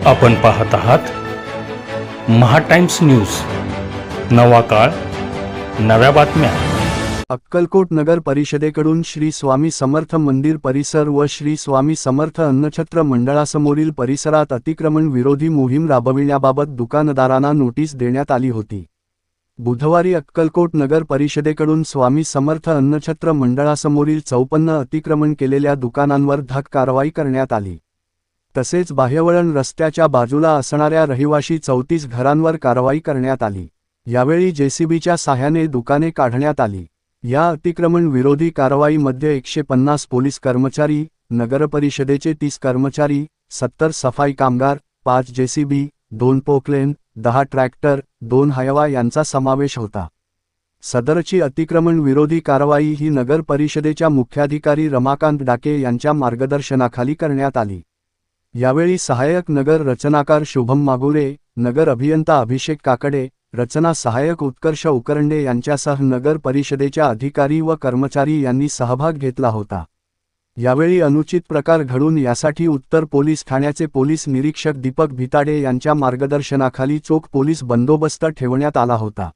आपण पाहत आहात महा टाइम्स न्यूज. नवा काळ, नव्या बातम्या. अक्कलकोट नगर परिषदेकडून श्री स्वामी समर्थ मंदिर परिसर व श्री स्वामी समर्थ अन्नछत्र मंडळासमोरील परिसरात अतिक्रमण विरोधी मोहीम राबविण्याबाबत दुकानदारांना नोटीस देण्यात आली होती. बुधवारी अक्कलकोट नगर परिषदेकडून स्वामी समर्थ अन्नछत्र मंडळासमोरील 54 अतिक्रमण केलेल्या दुकानांवर धक्क कारवाई करण्यात आली. तसेच बाह्यवळण रस्त्याच्या बाजूला असणाऱ्या रहिवाशी 34 घरांवर कारवाई करण्यात आली. यावेळी जेसीबीच्या साहाय्याने दुकाने काढण्यात आली. या अतिक्रमण विरोधी कारवाईमध्ये 150 पोलीस कर्मचारी, नगरपरिषदेचे 30 कर्मचारी, 70 सफाई कामगार, 5 जेसीबी, 2 पोकलेन, 10 ट्रॅक्टर, 2 हायवा यांचा समावेश होता. सदरची अतिक्रमण विरोधी कारवाई ही नगर परिषदेच्या मुख्याधिकारी रमाकांत डाके यांच्या मार्गदर्शनाखाली करण्यात आली. यावेळी सहाय्यक नगर रचनाकार शुभम मागुरे, नगर अभियंता अभिषेक काकडे, रचना सहाय्यक उत्कर्ष उकरंडे यांच्यासह नगर परिषदेच्या अधिकारी व कर्मचारी यांनी सहभाग घेतला होता. यावेळी अनुचित प्रकार घडून यासाठी उत्तर पोलीस ठाण्याचे पोलीस निरीक्षक दीपक भिताडे यांच्या मार्गदर्शनाखाली चोख पोलीस बंदोबस्त ठेवण्यात आला होता.